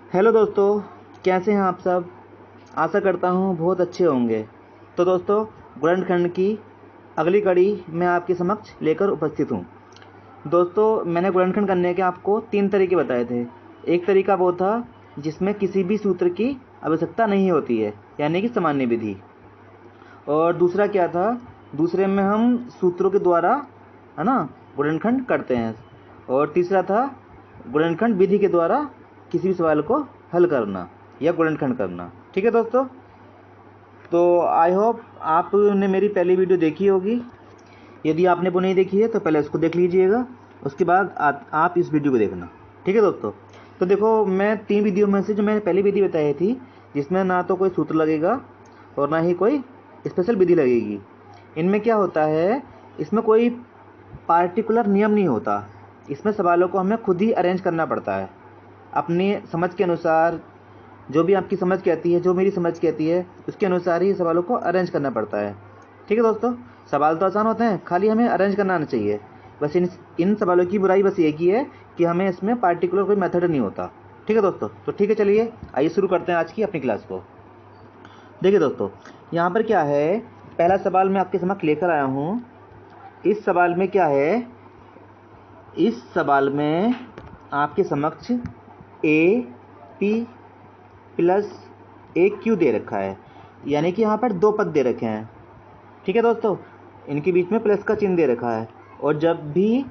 Hello दोस्तों, कैसे हैं आप सब। आशा करता हूँ बहुत अच्छे होंगे। तो दोस्तों, गुणनखंड की अगली कड़ी मैं आपके समक्ष लेकर उपस्थित हूँ। दोस्तों, मैंने गुणनखंड करने के आपको 3 तरीके बताए थे। एक तरीका वो था जिसमें किसी भी सूत्र की आवश्यकता नहीं होती है, यानी कि सामान्य विधि। और दूसरा क्या था, दूसरे में हम सूत्रों के द्वारा, है ना, गुणनखंड करते हैं। और तीसरा था गुणनखंड विधि के द्वारा किसी भी सवाल को हल करना या गुणनखंड करना। ठीक है दोस्तों, तो आई होप आपने मेरी पहली वीडियो देखी होगी। यदि आपने वो नहीं देखी है तो पहले उसको देख लीजिएगा, उसके बाद आप इस वीडियो को देखना। ठीक है दोस्तों, तो देखो, मैं 3 वीडियो में से जो मैंने पहली विधि बताई थी, जिसमें ना तो कोई सूत्र लगेगा और ना ही कोई स्पेशल विधि लगेगी। इनमें क्या होता है, इसमें कोई पार्टिकुलर नियम नहीं होता। इसमें सवालों को हमें खुद ही अरेंज करना पड़ता है अपनी समझ के अनुसार। जो भी आपकी समझ कहती है, जो मेरी समझ कहती है, उसके अनुसार ही सवालों को अरेंज करना पड़ता है। ठीक है दोस्तों, सवाल तो आसान होते हैं, खाली हमें अरेंज करना आना चाहिए। बस इन सवालों की बुराई बस एक ही है कि हमें इसमें पार्टिकुलर कोई मेथड नहीं होता। ठीक है दोस्तों, तो ठीक है, चलिए आइए शुरू करते हैं आज की अपनी क्लास को। देखिए दोस्तों, यहाँ पर क्या है, पहला सवाल मैं आपके समक्ष लेकर आया हूँ। इस सवाल में क्या है, इस सवाल में आपके समक्ष A P plus A Q दे रखा है, यानी कि यहाँ पर 2 पद दे रखे हैं। ठीक है दोस्तों, इनके बीच में प्लस का चिन्ह दे रखा है। और जब भी,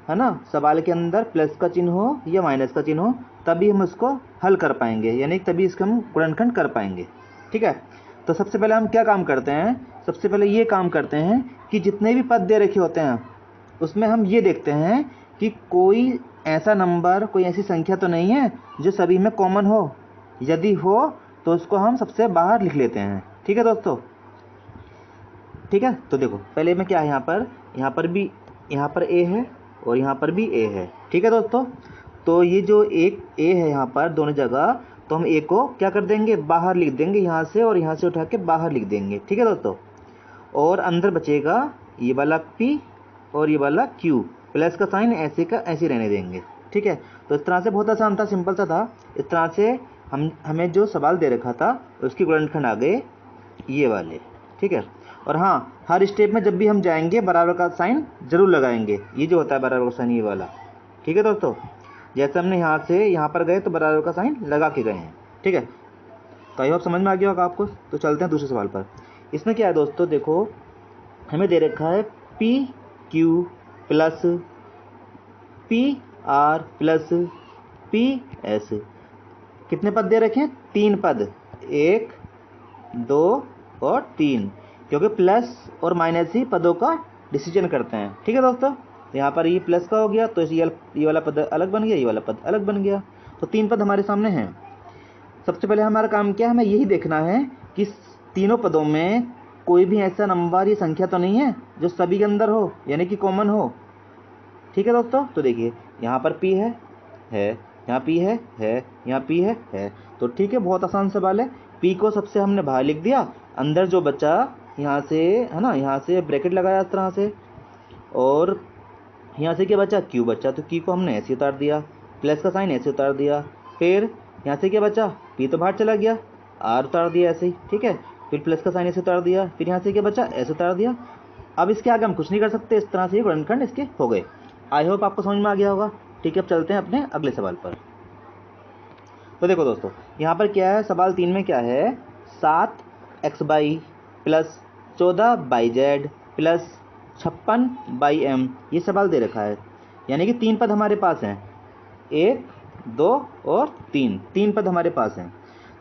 है ना, सवाल के अंदर प्लस का चिन्ह हो या माइनस का चिन्ह हो, तभी हम उसको हल कर पाएंगे, यानी तभी इसका हम गुणनखंड कर पाएंगे। ठीक है, तो सबसे पहले हम क्या काम करते हैं, सबसे पहले ये काम करते हैं कि जितने भी पद दे रखे होते हैं उसमें हम ये देखते हैं कि कोई ऐसा नंबर, कोई ऐसी संख्या तो नहीं है जो सभी में कॉमन हो। यदि हो तो उसको हम सबसे बाहर लिख लेते हैं। ठीक है दोस्तों, ठीक है। तो देखो, पहले में क्या है, यहाँ पर ए है और यहाँ पर भी ए है। ठीक है दोस्तों, तो ये जो एक ए है यहाँ पर दोनों जगह, तो हम ए को क्या कर देंगे, बाहर लिख देंगे यहाँ से, और यहाँ से उठा के बाहर लिख देंगे। ठीक है दोस्तों, और अंदर बचेगा ये वाला पी और ये वाला क्यू। प्लस का साइन ऐसे का ऐसे रहने देंगे। ठीक है, तो इस तरह से बहुत आसान था, सिंपल सा था। इस तरह से हमें जो सवाल दे रखा था उसकी गुणनखंड आ गए ये वाले। ठीक है, और हाँ, हर स्टेप में जब भी हम जाएंगे बराबर का साइन जरूर लगाएंगे। ये जो होता है बराबर का साइन, ये वाला। ठीक है दोस्तों, जैसे हमने यहाँ से यहाँ पर गए तो बराबर का साइन लगा के गए हैं। ठीक है, तो आई होप समझ में आ गया होगा आपको। तो चलते हैं दूसरे सवाल पर। इसमें क्या है दोस्तों, देखो, हमें दे रखा है P Q plus P R plus P S. कितने पद दे रखे हैं, 3 पद, 1 2 और 3, क्योंकि प्लस और माइनस ही पदों का डिसीजन करते हैं। ठीक है दोस्तों, तो यहाँ पर ये प्लस का हो गया, तो ये वाला पद अलग बन गया, ये वाला पद अलग बन गया। तो 3 पद हमारे सामने हैं। सबसे पहले हमारा काम क्या है, हमें यही देखना है कि तीनों पदों में कोई भी ऐसा नंबर या संख्या तो नहीं है जो सभी के अंदर हो, यानी कि कॉमन हो। ठीक है दोस्तों, तो देखिए, यहाँ पर पी है, यहाँ पी है, यहाँ पी है। तो ठीक है, बहुत आसान सवाल है। पी को सबसे हमने बाहर लिख दिया, अंदर जो बचा यहाँ से, है ना, यहाँ से ब्रैकेट लगाया इस तरह से, और यहाँ से क्या बचा, क्यू बचा, तो क्यू को हमने ऐसे उतार दिया, प्लस का साइन ऐसे उतार दिया। फिर यहाँ से क्या बचा, पी तो बाहर चला गया, आर उतार दिया ऐसे ही। ठीक है, फिर प्लस का साइन ऐसे उतार दिया, फिर यहाँ से क्या बचा, ऐसे उतार दिया। अब इसके आगे हम कुछ नहीं कर सकते, इस तरह से ये गुणनखंड इसके हो गए। आई होप आपको समझ में आ गया होगा। ठीक है, अब चलते हैं अपने अगले सवाल पर। तो देखो दोस्तों, यहाँ पर क्या है, सवाल 3 में क्या है, 7x plus 14y plus 56y ये सवाल दे रखा है, यानी कि 3 पद हमारे पास हैं, 1 2 और 3 पद हमारे पास हैं।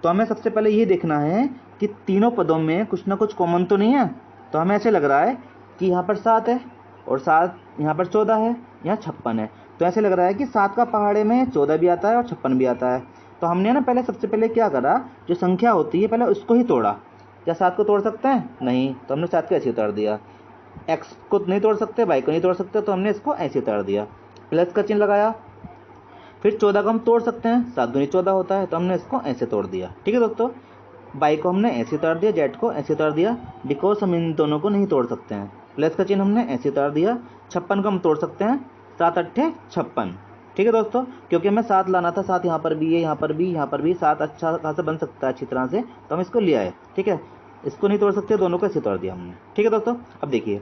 तो हमें सबसे पहले ये देखना है कि तीनों पदों में कुछ ना कुछ कॉमन तो नहीं है। तो हमें ऐसे लग रहा है कि यहाँ पर 7 है और 7, यहाँ पर 14 है, यहाँ 56 है। तो ऐसे लग रहा है कि 7 का पहाड़े में 14 भी आता है और 56 भी आता है। तो हमने ना पहले सबसे पहले क्या करा, जो संख्या होती है पहले उसको ही तोड़ा। क्या 7 को तोड़ सकते हैं, नहीं, तो हमने 7 को ऐसे उतार दिया। x को नहीं तोड़ सकते, y को नहीं तोड़ सकते, तो हमने इसको ऐसे उतार दिया, प्लस का चिन्ह लगाया। फिर 14 को हम तोड़ सकते हैं, 7 दूनी 14 होता है, तो हमने इसको ऐसे तोड़ दिया। ठीक है दोस्तों, y को हमने ऐसे उतार दिया, z को ऐसे उतार दिया, बिकॉज हम इन दोनों को नहीं तोड़ सकते हैं। प्लस का चिन्ह हमने ऐसे उतार दिया। 56 को हम तोड़ सकते हैं, 7 8 56, ठीक है दोस्तों, क्योंकि हमें 7 लाना था, 7 यहाँ पर भी है, यहाँ पर भी, यहाँ पर भी 7 अच्छा खासा बन सकता है अच्छी तरह से, तो हम इसको ले आए। ठीक है, इसको नहीं तोड़ सकते, दोनों को ऐसे तोड़ दिया हमने। ठीक है दोस्तों, अब देखिए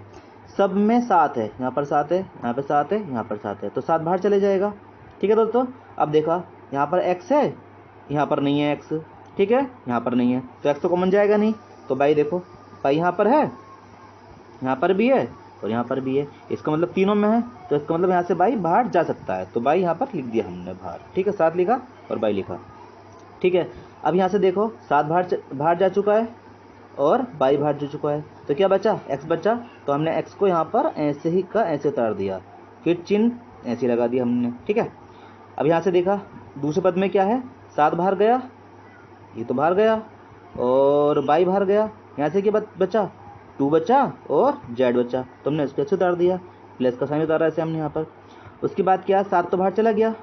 सब में 7 है, यहाँ पर 7 है, यहाँ पर 7 है, यहाँ पर 7 है, तो 7 बाहर चले जाएगा। ठीक है दोस्तों, अब देखा यहाँ पर x है, यहाँ पर नहीं है x। ठीक है, यहाँ पर नहीं है, तो x तो कॉमन जाएगा नहीं, तो बाई देखो, बाई यहाँ पर है, यहाँ पर भी है और यहाँ पर भी है, इसका मतलब तीनों में है, तो इसका मतलब यहाँ से बाई बाहर जा सकता है, तो बाई यहाँ पर लिख दिया हमने बाहर। ठीक है, 7 लिखा और बाई लिखा। ठीक है, अब यहाँ से देखो 7 बाहर जा चुका है और बाई बाहर जा चुका है, तो क्या बचा, x बचा, तो हमने x को यहाँ पर ऐसे ही का ऐसे उतार दिया, फिर चिन्ह ऐसे लगा दिया हमने। ठीक है, अब यहाँ से देखा दूसरे पद में क्या है, 7 बाहर गया, ये तो बाहर गया, और बाई बाहर गया, यहाँ से क्या बचा, 2 बचा और z बचा, तो हमने इसको ऐसे उतार दिया, प्लस का साइन उतारा ऐसे हमने यहाँ पर। उसके बाद क्या, 7 तो बाहर चला गया,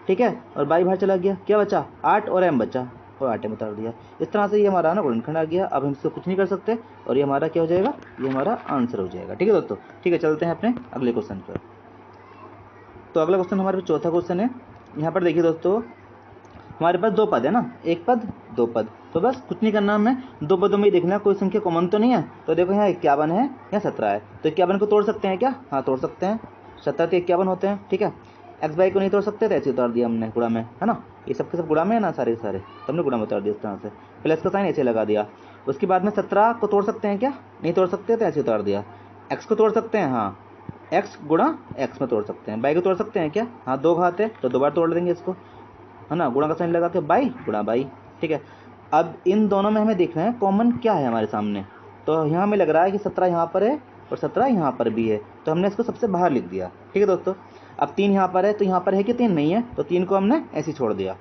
ठीक है, और बाई बाहर चला गया, क्या बचा, 8 और m बचा, और 8 उतार दिया। इस तरह से ये हमारा ना गुणनखंड आ गया। अब हम इसको कुछ नहीं कर सकते और ये हमारा क्या हो जाएगा, ये हमारा आंसर हो जाएगा। ठीक है दोस्तों, ठीक है, चलते हैं अपने अगले क्वेश्चन पर। तो अगला क्वेश्चन हमारे चौथा क्वेश्चन है। यहाँ पर देखिए दोस्तों, हमारे पास 2 पद है ना, एक पद 2 पद, तो बस कुछ नहीं करना, हमें 2 पदों में ही देखना है कोई संख्या कॉमन तो नहीं है। तो देखो यहाँ 51 है, यहाँ 17 है, तो 51 को तोड़ सकते हैं क्या, हाँ तोड़ सकते हैं, 17 तो 51 होते हैं। ठीक है, एक्स बाई को नहीं तोड़ सकते, तो ऐसे उतार दिया हमने गुणा में, है ना, ये सबके सब गुणा में है ना, सारे सारे, तो हमने गुणा में उतार दिया इस तरह से, प्लस का साइन ऐसे लगा दिया। उसके बाद में 17 को तोड़ सकते हैं क्या, नहीं तोड़ सकते, तो ऐसे उतार दिया। एक्स को तोड़ सकते हैं, हाँ एक्स गुणा एक्स में तोड़ सकते हैं। बाई को तोड़ सकते हैं क्या, हाँ 2 घात है, तो 2 बार तोड़ देंगे इसको, है ना, गुणा का साइन लगा के बाई गुणा बाई। ठीक है, अब इन दोनों में हमें देखना है कॉमन क्या है हमारे सामने, तो यहाँ हमें लग रहा है कि 17 यहाँ पर है और 17 यहाँ पर भी है, तो हमने इसको सबसे बाहर लिख दिया। ठीक है दोस्तों, अब 3 यहाँ पर है, तो यहाँ पर है कि 3 नहीं है, तो 3 को हमने ऐसे ही छोड़ दिया।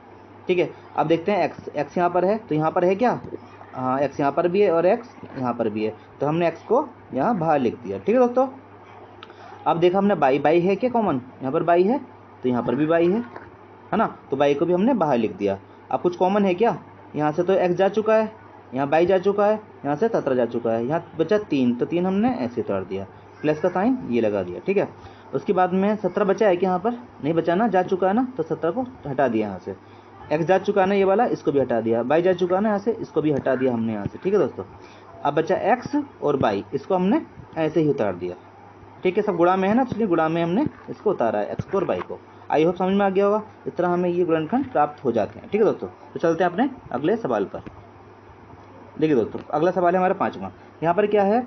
ठीक है, अब देखते हैं x यहाँ पर है, तो यहाँ पर है क्या, हाँ x यहाँ पर भी है और x यहाँ पर भी है, तो हमने x को यहाँ बाहर लिख दिया। ठीक है दोस्तों, अब देखा हमने बाई है क्या कॉमन, यहाँ पर बाई है, तो यहाँ पर भी बाई है ना, तो बाई को भी हमने बाहर लिख दिया। अब कुछ कॉमन है क्या, यहाँ से तो x जा चुका है, यहाँ बाई जा चुका है, यहाँ से 17 जा चुका है, यहाँ बचा 3, तो 3 हमने ऐसे उतार दिया, प्लस का साइन ये लगा दिया। ठीक है, उसके बाद में 17 बचा है कि यहाँ पर नहीं बचा ना, जा चुका है ना, तो 17 को हटा दिया यहाँ से। x जा चुका है ना ये वाला, इसको भी हटा दिया, बाई जा चुका है ना यहाँ से, इसको भी हटा दिया हमने यहाँ से। ठीक है दोस्तों, अब बचा x और बाई, इसको हमने ऐसे ही उतार दिया। ठीक है, सब गुणा में है ना, इसलिए गुणा में हमने इसको उतारा है, x को और बाई को। आई होप समझ में आ गया होगा, इस तरह हमें ये गुणनखंड प्राप्त हो जाते हैं। ठीक है दोस्तों, तो चलते हैं अपने अगले सवाल पर। देखिए दोस्तों, अगला सवाल है हमारा 5वां। यहाँ पर क्या है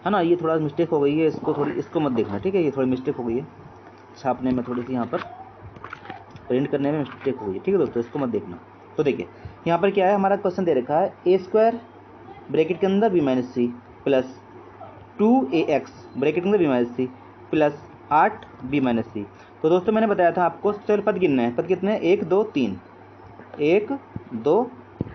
ना, ये थोड़ा मिस्टेक हो गई है, इसको थोड़ी, इसको मत देखना। ठीक है, ये थोड़ी मिस्टेक हो गई है, छापने में थोड़ी सी, यहाँ पर प्रिंट करने में मिस्टेक हो गई है। ठीक है दोस्तों, इसको मत देखना। तो देखिए यहाँ पर क्या है, हमारा क्वेश्चन दे रखा है a² ब्रैकेट के अंदर b-c प्लस 2ax ब्रैकेट के अंदर b-c प्लस 8b-c। तो दोस्तों मैंने बताया था आपको, चल पद गिनना है, पद कितने हैं, 1 2 3, 1 2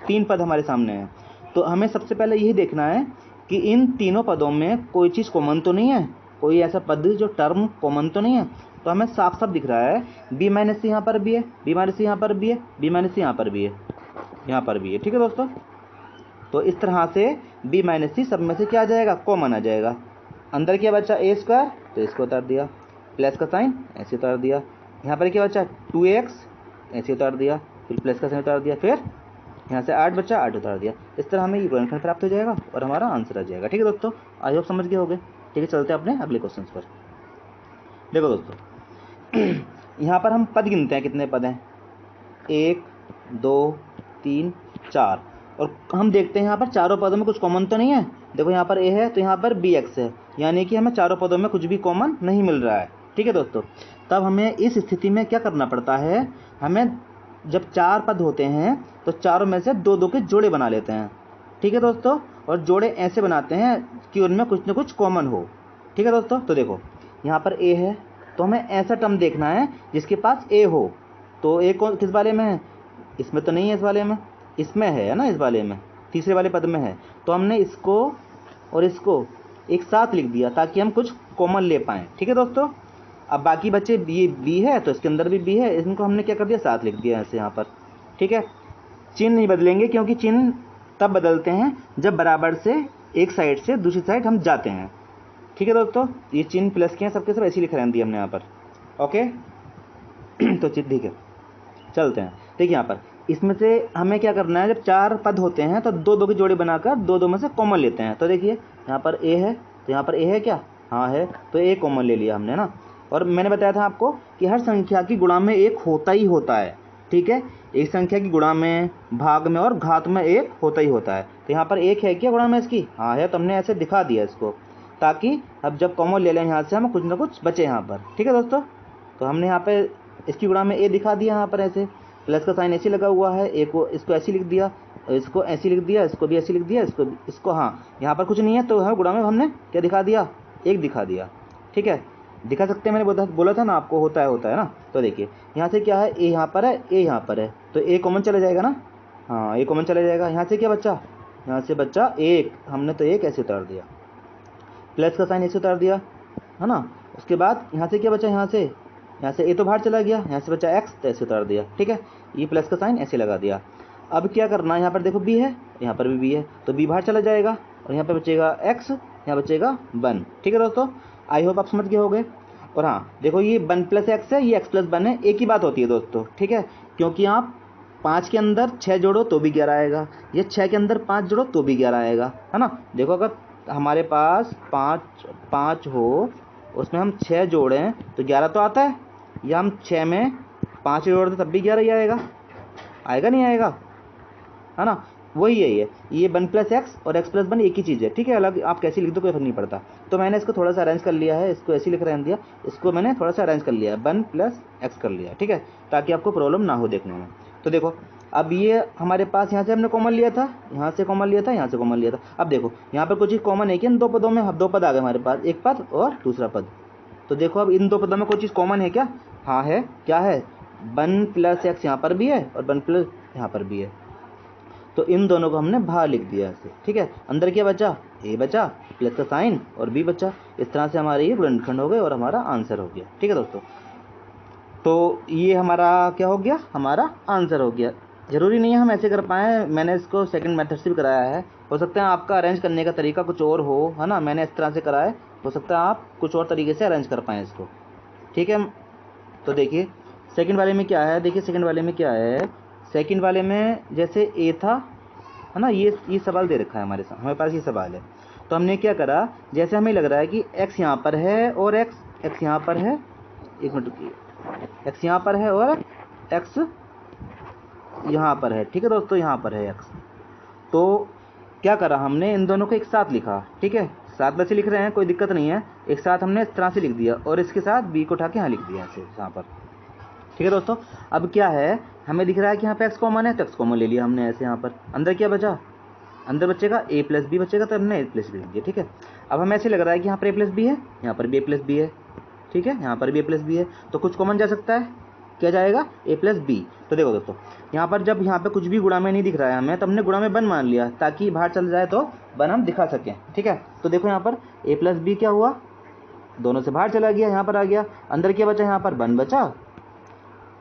3 पद हमारे सामने हैं। तो हमें सबसे पहले यही देखना है कि इन तीनों पदों में कोई चीज़ कॉमन तो नहीं है, कोई ऐसा पद जो टर्म कॉमन तो नहीं है। तो हमें साफ साफ दिख रहा है b-c यहाँ पर भी है, b-c यहाँ पर भी है, b-c यहाँ पर भी है, यहाँ पर भी है। ठीक है दोस्तों, तो इस तरह से b-c सब में से क्या आ जाएगा, कॉमन आ जाएगा। अंदर क्या बचा, a², तो इसको उतार दिया, प्लस का साइन ऐसे उतार दिया। यहाँ पर क्या बचा, 2x ऐसे उतार दिया, फिर प्लस का साइन उतार दिया, फिर यहाँ से 8 बचा, 8 उतार दिया। इस तरह हमें ये गुणनखंड प्राप्त हो जाएगा और हमारा आंसर आ जाएगा। ठीक है दोस्तों, आई होप समझ गए होंगे। ठीक है, चलते हैं अपने अगले क्वेश्चन पर। देखो दोस्तों, यहाँ पर हम पद गिनते हैं, कितने पद हैं, 1 2 3 4, और हम देखते हैं यहाँ पर चारों पदों में कुछ कॉमन तो नहीं है। देखो यहाँ पर a है, तो यहाँ पर bx है, यानी कि हमें चारों पदों में कुछ भी कॉमन नहीं मिल रहा है। ठीक है दोस्तों, तब हमें इस स्थिति में क्या करना पड़ता है, हमें जब 4 पद होते हैं तो चारों में से 2 2 के जोड़े बना लेते हैं। ठीक है दोस्तों, और जोड़े ऐसे बनाते हैं कि उनमें कुछ ना कुछ कॉमन हो। ठीक है दोस्तों, तो देखो यहाँ पर a है, तो हमें ऐसा टर्म देखना है जिसके पास a हो। तो a कौन किस वाले में है, इसमें तो नहीं है, इस वाले में, इसमें है ना, इस वाले में, तीसरे वाले पद में है। तो हमने इसको और इसको एक साथ लिख दिया ताकि हम कुछ कॉमन ले पाएँ। ठीक है दोस्तों, अब बाकी बच्चे ये b है, तो इसके अंदर भी b है, इनको हमने क्या कर दिया, साथ लिख दिया ऐसे यहाँ पर। ठीक है, चिन्ह नहीं बदलेंगे, क्योंकि चिन्ह तब बदलते हैं जब बराबर से एक साइड से दूसरी साइड हम जाते हैं। ठीक है दोस्तों, ये चिन्ह प्लस के हैं, सबके सब ऐसे लिख रहे हैं हमने यहाँ पर। ओके, तो ठीक है, चलते हैं। देखिए यहाँ पर इसमें से हमें क्या करना है, जब 4 पद होते हैं तो 2 2 की जोड़ी बनाकर 2 2 में से कॉमन लेते हैं। तो देखिए यहाँ पर ए है, तो यहाँ पर ए है क्या, हाँ है, तो ए कॉमन ले लिया हमने ना। और मैंने बताया था आपको कि हर संख्या की गुणा में एक होता ही होता है, ठीक है। एक संख्या की गुणा में, भाग में और घात में एक होता ही होता है। तो यहाँ पर एक है क्या गुणा में इसकी, हाँ है, तो हमने ऐसे दिखा दिया इसको, ताकि अब जब कॉमन ले लें यहाँ से हमें कुछ ना कुछ बचे यहाँ पर, ठीक है दोस्तों। तो हमने यहाँ पे इसकी गुणा में ए दिखा दिया, यहाँ पर ऐसे प्लस का साइन ऐसे लगा हुआ है, ए को इसको ऐसे लिख दिया, इसको ऐसे लिख दिया, इसको भी ऐसे लिख दिया, इसको हाँ, यहाँ पर कुछ नहीं है तो है गुणा में हमने क्या दिखा दिया, एक दिखा दिया, ठीक है। दिखा सकते हैं, मैंने बोला था ना आपको, होता है ना। तो देखिए यहाँ से क्या है, ए यहाँ पर है, ए यहाँ पर है, तो ए कॉमन चला जाएगा ना, हाँ ए कॉमन चला जाएगा। यहाँ से क्या बच्चा, यहाँ से बच्चा एक, हमने तो एक ऐसे उतार दिया, प्लस का साइन ऐसे उतार दिया, है ना। उसके बाद यहाँ से क्या बचा, यहाँ से ए तो बाहर चला गया, यहाँ से बचा एक्स, तो ऐसे उतार दिया, ठीक है। ये प्लस का साइन ऐसे लगा दिया। अब क्या करना है, यहाँ पर देखो बी है, यहाँ पर भी बी है, तो बी बाहर चला जाएगा और यहाँ पर बचेगा एक्स, यहाँ बचेगा 1, ठीक है दोस्तों। आई होप आप समझ गए होंगे। और हाँ देखो ये 1 + x है, ये x + 1 है, एक ही बात होती है दोस्तों, ठीक है। क्योंकि आप 5 के अंदर 6 जोड़ो तो भी 11 आएगा, ये 6 के अंदर 5 जोड़ो तो भी 11 आएगा, है ना। देखो अगर हमारे पास 5 हो, उसमें हम 6 जोड़ें तो 11 तो आता है, या हम 6 में 5 जोड़ते तब भी 11 ही आएगा नहीं आएगा, है ना। वही है ये 1 + x और x + 1 एक ही चीज़ है, ठीक है। अलग आप कैसे लिख दो कोई फर्क नहीं पड़ता। तो मैंने इसको थोड़ा सा अरेंज कर लिया है, इसको ऐसे लिख रहने दिया, इसको मैंने थोड़ा सा अरेंज कर लिया, 1 + x कर लिया, ठीक है, ताकि आपको प्रॉब्लम ना हो देखने में। तो देखो अब ये हमारे पास यहाँ से हमने कॉमन लिया था, यहाँ से कॉमन लिया था, यहाँ से कॉमन लिया था। अब देखो यहाँ पर कुछ चीज़ कॉमन है कि इन 2 पदों में, अब 2 पद आ गए हमारे पास, एक पद और दूसरा पद। तो देखो अब इन 2 पदों में कोई चीज़ कॉमन है क्या, हाँ है, क्या है, 1 + x यहाँ पर भी है और 1 + यहाँ पर भी है। तो इन दोनों को हमने बाहर लिख दिया ऐसे, ठीक है। अंदर क्या बचा, ए बचा, प्लस का साइन और बी बचा। इस तरह से हमारे ये गुणनखंड हो गए और हमारा आंसर हो गया, ठीक है दोस्तों। तो ये हमारा क्या हो गया, हमारा आंसर हो गया। ज़रूरी नहीं है हम ऐसे कर पाएँ, मैंने इसको सेकंड मेथड से भी कराया है, हो सकता है आपका अरेंज करने का तरीका कुछ और हो, है ना। मैंने इस तरह से करा है, हो सकता है आप कुछ और तरीके से अरेंज कर पाएँ इसको, ठीक है। तो देखिए सेकंड वाले में क्या है, देखिए सेकंड वाले में क्या है, सेकंड वाले में जैसे ए था, है ना, ये सवाल दे रखा है हमारे पास ये सवाल है। तो हमने क्या करा, जैसे हमें लग रहा है कि x यहाँ पर है और x यहाँ पर है, एक मिनट रुकिए, x यहाँ पर है और x यहाँ पर है, ठीक है दोस्तों, यहाँ पर है x। तो क्या करा हमने, इन दोनों को एक साथ लिखा, ठीक है, साथ में से लिख रहे हैं, कोई दिक्कत नहीं है, एक साथ हमने इस तरह से लिख दिया और इसके साथ b को उठा के यहाँ लिख दिया ऐसे यहाँ पर, ठीक है दोस्तों। अब क्या है, हमें दिख रहा है कि यहाँ पे x कॉमन है, तो x कॉमन ले लिया हमने ऐसे। यहाँ पर अंदर क्या बचा, अंदर बचेगा a + b बचेगा, तो हमने a + b लिख दिया, ठीक है। अब हमें ऐसे लग रहा है कि यहाँ पर a + b है, यहाँ पर भी a + b है, ठीक है, यहाँ पर भी a + b है, तो कुछ कॉमन जा सकता है, क्या जाएगा, a + b। तो देखो दोस्तों यहाँ पर जब यहाँ पे कुछ भी गुणा में नहीं दिख रहा है हमें, तो हमने गुणा में 1 मान लिया, ताकि बाहर चल जाए तो 1 हम दिखा सकें, ठीक है। तो देखो यहाँ पर a + b क्या हुआ, दोनों से बाहर चला गया, यहाँ पर आ गया, अंदर क्या बचा, यहाँ पर 1 बचा,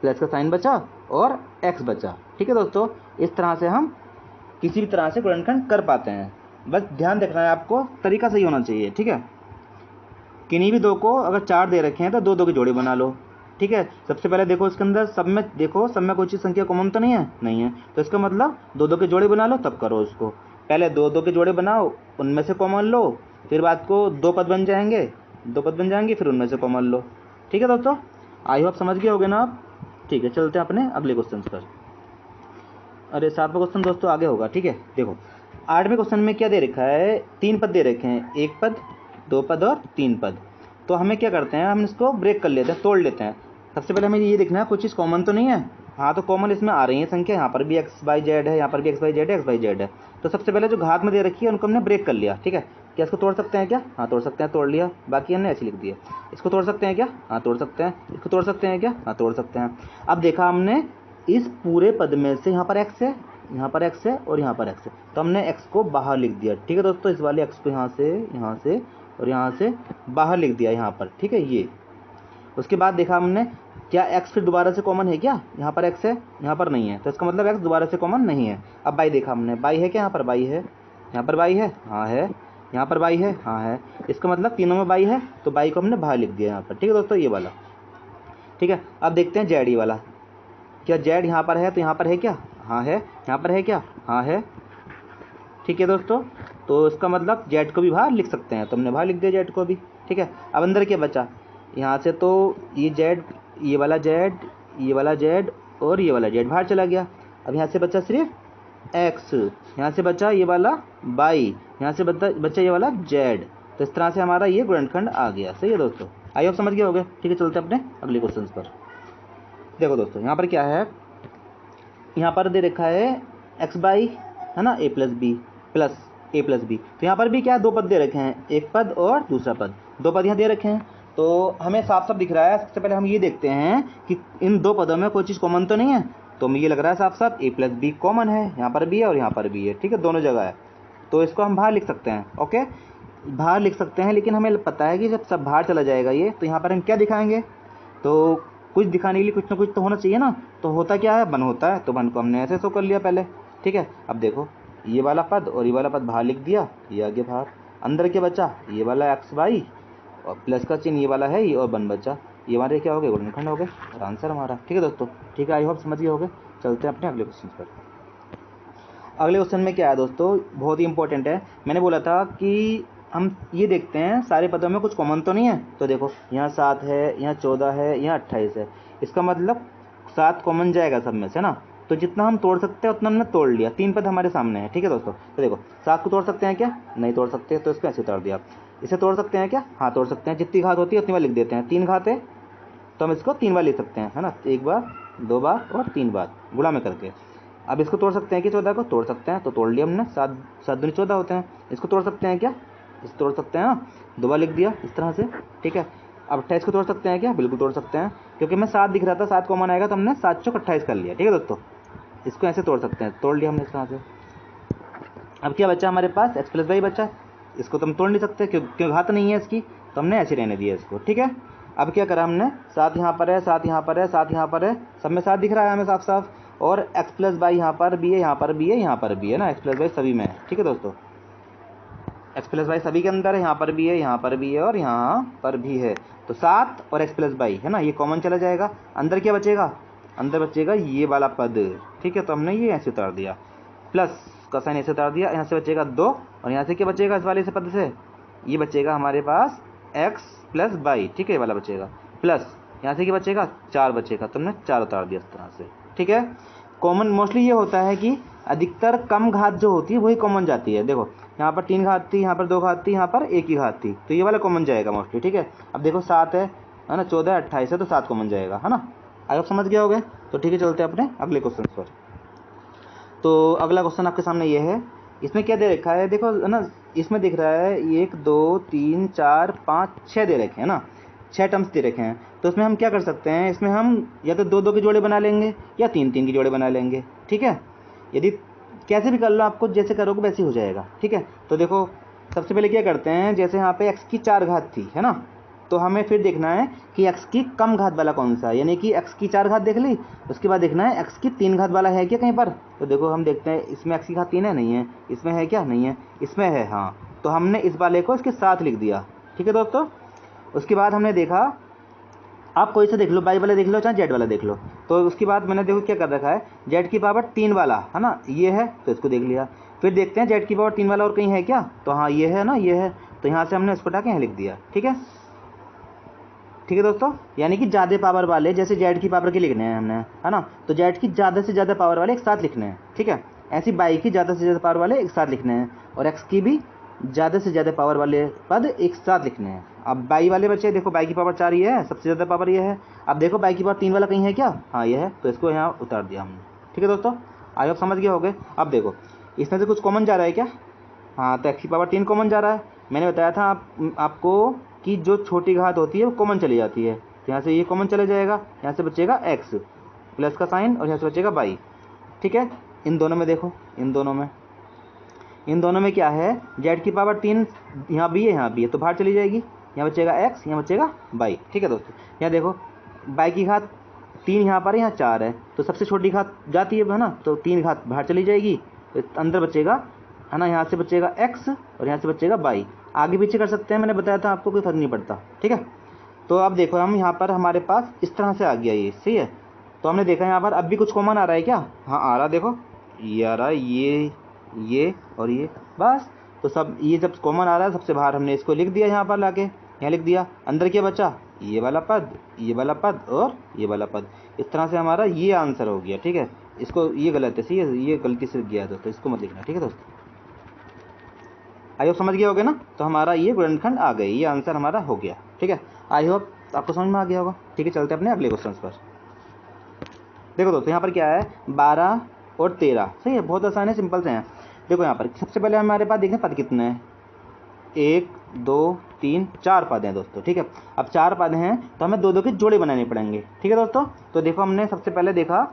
प्लस का साइन बचा और x बचा, ठीक है दोस्तों। इस तरह से हम किसी भी तरह से गुणनखंड कर पाते हैं, बस ध्यान रखना है आपको, तरीका सही होना चाहिए, ठीक है। किन्हीं भी 2 को अगर 4 दे रखे हैं तो 2 2 की जोड़ी बना लो, ठीक है। सबसे पहले देखो इसके अंदर सब में, देखो सब में कोई चीज़ संख्या कॉमन तो नहीं है, तो इसका मतलब 2 2 के जोड़े बना लो, तब करो उसको। पहले 2 2 के जोड़े बनाओ, उनमें से कॉमन लो, फिर बात को 2 पद बन जाएंगे, फिर उनमें से कॉमन लो, ठीक है दोस्तों। आई होप समझ गए होगे ना आप, ठीक है। चलते हैं अपने अगले क्वेश्चन पर। अरे 7वां क्वेश्चन दोस्तों आगे होगा, ठीक है। देखो 8वें क्वेश्चन में क्या दे रखा है, 3 पद दे रखे हैं, 1 पद, 2 पद और 3 पद। तो हमें क्या करते हैं, हम इसको ब्रेक कर लेते हैं, तोड़ लेते हैं। सबसे पहले हमें ये देखना है कुछ चीज़ कॉमन तो नहीं है, हाँ तो कॉमन इसमें आ रही है संख्या, यहाँ पर भी x y z है, यहाँ पर भी x y z है, x y z है। तो सबसे पहले जो घात में दे रखी है उनको हमने ब्रेक कर लिया, ठीक है। क्या इसको तोड़ सकते हैं क्या, हाँ तोड़ सकते हैं, तोड़ लिया। बाकी हमने ऐसे लिख दिया, इसको तोड़ सकते हैं क्या, हाँ तोड़ सकते हैं। इसको तोड़ सकते हैं क्या, हाँ तोड़ सकते हैं। अब देखा हमने इस पूरे पद में से यहाँ पर x है, यहाँ पर x है और यहाँ पर x है, तो हमने x को बाहर लिख दिया, ठीक है दोस्तों। इस वाले x को यहाँ से और यहाँ से बाहर लिख दिया यहाँ पर, ठीक है ये। उसके बाद देखा हमने क्या x फिर दोबारा से कॉमन है क्या, यहाँ पर x है, यहाँ पर नहीं है, तो इसका मतलब x दोबारा से कॉमन नहीं है। अब y देखा हमने, y है क्या, यहाँ पर y है, यहाँ पर y है, हाँ है, यहाँ पर y है, हाँ है। इसका मतलब तीनों में y है, तो y को हमने बाहर लिख दिया यहाँ पर, ठीक है दोस्तों, ये वाला। ठीक है, अब देखते हैं जेड, ये वाला, क्या जेड यहाँ पर है तो यहाँ पर है क्या? हाँ है। यहाँ पर है क्या? हाँ है। ठीक है दोस्तों, तो इसका मतलब जेड को भी बाहर लिख सकते हैं, तो हमने बाहर लिख दिया जेड को भी। ठीक है, अब अंदर क्या बचा? यहाँ से तो ये जेड, ये वाला जेड, ये वाला जेड और ये वाला जेड बाहर चला गया। अब यहाँ से बचा सिर्फ एक्स, यहाँ से बचा ये वाला वाई, यहाँ से बचा ये वाला जेड। तो इस तरह से हमारा ये गुणनखंड आ गया। सही है दोस्तों, आई होप समझ गए होंगे। ठीक है, चलते हैं अपने अगले क्वेश्चन पर। देखो दोस्तों, यहाँ पर क्या है, यहाँ पर दे रखा है एक्स बाई, है ना, ए प्लस बी प्लस ए प्लस बी। तो यहाँ पर भी क्या है, दो पद दे रखे हैं, एक पद और दूसरा पद, दो पद यहाँ दे रखे हैं। तो हमें साफ साफ दिख रहा है। सबसे पहले हम ये देखते हैं कि इन दो पदों में कोई चीज़ कॉमन तो नहीं है। तो हमें ये लग रहा है साफ साफ ए प्लस बी कॉमन है, यहाँ पर भी है और यहाँ पर भी है। ठीक है, दोनों जगह है, तो इसको हम बाहर लिख सकते हैं। ओके, बाहर लिख सकते हैं, लेकिन हमें पता है कि जब सब बाहर चला जाएगा ये, तो यहाँ पर हम क्या दिखाएंगे? तो कुछ दिखाने के लिए कुछ ना कुछ तो होना चाहिए ना। तो होता क्या है, वन होता है, तो वन को हमने ऐसे शो कर लिया पहले। ठीक है, अब देखो ये वाला पद और ये वाला पद बाहर लिख दिया, ये आगे बाहर। अंदर क्या बचा? ये वाला एक्स वाई और प्लस का चिन्ह ये वाला है ये, और वन बचा। ये हमारे क्या हो गए? गुणनखंड हो गए, और आंसर हमारा। ठीक है दोस्तों, ठीक है, आई होप समझ गए होगे। चलते हैं अपने अगले क्वेश्चन पर। अगले क्वेश्चन में क्या है दोस्तों, बहुत ही इंपॉर्टेंट है। मैंने बोला था कि हम ये देखते हैं सारे पदों में कुछ कॉमन तो नहीं है। तो देखो यहाँ 7 है, यहाँ 14 है, यहाँ 28 है। इसका मतलब 7 कॉमन जाएगा सब में से ना। तो जितना हम तोड़ सकते हैं उतना हमने तोड़ लिया। 3 पद हमारे सामने है। ठीक है दोस्तों, तो देखो 7 को तोड़ सकते हैं क्या? नहीं तोड़ सकते, तो इसको ऐसे उतार दिया। इसे तोड़ सकते हैं क्या? हाँ तोड़ सकते हैं। जितनी घात होती है उतनी बार लिख देते हैं। 3 घात है तो हम इसको 3 बार लिख सकते हैं, है ना, 1 बार, 2 बार और 3 बार गुणा में करके। अब इसको तोड़ सकते हैं कि 14 को तोड़ सकते हैं, तो तोड़ लिया हमने। 7 7 दूनी 14 होते हैं। इसको तोड़ सकते हैं क्या? इसको तोड़ सकते हैं ना, 2 बार लिख दिया इस तरह से। ठीक है, अब 28 को तोड़ सकते हैं क्या? बिल्कुल तोड़ सकते हैं, क्योंकि मैं 7 दिख रहा था, 7 कॉमन आएगा तो हमने 7 चौक 28 कर लिया। ठीक है दोस्तों, इसको ऐसे तोड़ सकते हैं, तोड़ लिया हमने इस तरह से। अब क्या बचा हमारे पास? एक्स प्लस वाई बचा। इसको तो हम तोड़ नहीं सकते क्यों घात नहीं है इसकी, तो हमने ऐसे रहने दिया इसको। ठीक है, अब क्या करा हमने? 7 यहाँ पर है, 7 यहाँ पर है, 7 यहाँ पर है, सब में 7 दिख रहा है हमें साफ साफ। और एक्स प्लस वाई यहाँ पर भी है, यहाँ पर भी है, यहाँ पर भी है ना, एक्स प्लस वाई सभी में है। ठीक है दोस्तों, एक्स प्लस वाई सभी के अंदर है, यहाँ पर भी है, यहाँ पर भी है और यहाँ पर भी है। तो 7 और एक्स प्लस वाई है ना, ये कॉमन चला जाएगा। अंदर क्या बचेगा? अंदर बचेगा ये वाला पद। ठीक है, तो हमने ये ऐसे उतार दिया, प्लस का साइन ऐसे उतार दिया। यहाँ से बचेगा 2 और यहाँ से क्या बचेगा? इस वाले से पद से ये बचेगा हमारे पास एक्स प्लस वाई। ठीक है, ये वाला बचेगा, प्लस यहाँ से क्या बचेगा? 4 बचेगा, तो हमने 4 उतार दिया इस तरह से। ठीक है, कॉमन मोस्टली ये होता है कि अधिकतर कम घात जो होती है वही कॉमन जाती है। देखो यहाँ पर 3 घात थी, यहाँ पर 2 घात थी, यहाँ पर 1 ही घात थी, तो ये वाला कॉमन जाएगा मोस्टली। ठीक है, अब देखो 7 है ना, 14 28 है, तो 7 कॉमन जाएगा, है ना। आप समझ गए होगे। तो ठीक है, चलते हैं अपने अगले क्वेश्चन पर। तो अगला क्वेश्चन आपके सामने ये है। इसमें क्या दे रखा है? देखो है ना, इसमें दिख रहा है 1 2 3 4 5 6 दे रखे हैं ना, 6 टर्म्स दे रखे हैं। तो इसमें हम क्या कर सकते हैं? इसमें हम या तो 2 2 के जोड़े बना लेंगे या 3 3 के जोड़े बना लेंगे। ठीक है, यदि कैसे भी कर लो, आपको जैसे करोगे वैसे हो जाएगा। ठीक है, तो देखो सबसे पहले क्या करते हैं, जैसे यहाँ पे x की 4 घात थी, है ना, तो हमें फिर देखना है कि x की कम घात वाला कौन सा है। यानी कि x की 4 घात देख ली, उसके बाद देखना है x की 3 घात वाला है क्या कहीं पर। तो देखो हम देखते हैं, इसमें x की घात 3 है, नहीं है। इसमें है क्या? नहीं है। इसमें है, हाँ, तो हमने इस वाले को इसके साथ लिख दिया। ठीक है दोस्तों, उसके बाद हमने देखा, आप कोई से देख लो, बाई वाला देख लो चाहे जेड वाला देख लो। तो उसके बाद मैंने देखो क्या कर रखा है, जेड की पावर 3 वाला, है ना, ये है, तो इसको देख लिया। फिर देखते हैं जेड की पावर 3 वाला और कहीं है क्या, तो हाँ ये है ना, ये है, तो यहाँ से हमने इसको उठा के यहाँ लिख दिया। ठीक है, ठीक है दोस्तों, यानी कि ज़्यादा पावर वाले, जैसे जेड की पावर के लिखने हैं हमने, है ना, तो जेड की ज़्यादा से ज़्यादा पावर वाले एक साथ लिखने हैं। ठीक है, ऐसी बाई की ज़्यादा से ज़्यादा पावर वाले एक साथ लिखने हैं, और एक्स की भी ज़्यादा से ज़्यादा पावर वाले पद एक साथ लिखने हैं। अब बाई वाले बच्चे, देखो बाई की पावर 4 ये है, सबसे ज़्यादा पावर ये है। अब देखो बाई की पावर 3 वाला कहीं है क्या, हाँ ये है, तो इसको यहाँ उतार दिया हमने। ठीक है दोस्तों, आई होप समझ गए होगे। अब देखो इसमें से कुछ कॉमन जा रहा है क्या, हाँ, तो एक्स की पावर 3 कॉमन जा रहा है। मैंने बताया था आपको कि जो छोटी घात होती है वो कॉमन चली जाती है। तो यहाँ से ये कॉमन चले जाएगा, यहाँ से बचेगा एक्स प्लस का साइन और यहाँ से बचेगा बाई। ठीक है, इन दोनों में देखो, इन दोनों में क्या है, जेड की पावर 3 यहाँ भी है, यहाँ भी है, तो बाहर चली जाएगी। यहाँ बचेगा एक्स, यहाँ बचेगा बाई। ठीक है दोस्तों, यहाँ देखो बाई की घात 3 यहाँ पर है, यहाँ 4 है, तो सबसे छोटी घात जाती है ना, तो 3 घात बाहर चली जाएगी, तो अंदर बचेगा, है ना, यहाँ से बचेगा एक्स और यहाँ से बचेगा बाई। आगे पीछे कर सकते हैं, मैंने बताया था आपको, कोई फर्क नहीं पड़ता। ठीक है, तो अब देखो हम यहाँ पर हमारे पास इस तरह से आ गया ये, सही है। तो हमने देखा यहाँ पर अब भी कुछ कॉमन आ रहा है क्या? हाँ आ रहा, देखो ये आ रहा है, ये और ये, बस। तो सब ये जब कॉमन आ रहा है सबसे बाहर हमने इसको लिख दिया, यहाँ पर लाके यहाँ लिख दिया। अंदर क्या बचा? ये वाला पद, ये वाला पद और ये वाला पद। इस तरह से हमारा ये आंसर हो गया, ठीक है। इसको ये गलत है, सही है, ये गलती से गया दोस्तों, इसको मत लिखना, ठीक है दोस्तों। आई होप समझ गया होगा ना। तो हमारा ये गुणनखंड आ गए, ये आंसर हमारा हो गया, ठीक है। आई होप आपको समझ में आ गया होगा, ठीक है। चलते अपने अगले क्वेश्चन पर। देखो दोस्तों यहाँ पर क्या है, 12 और 13, सही है, बहुत आसान है, सिंपल से हैं। देखो यहाँ पर सबसे पहले हमारे पास देखें पद कितने हैं, 1 2 3 4 पद हैं दोस्तों, ठीक है। अब 4 पद हैं तो हमें दो दो के जोड़े बनाने पड़ेंगे, ठीक है दोस्तों। तो देखो हमने सबसे पहले देखा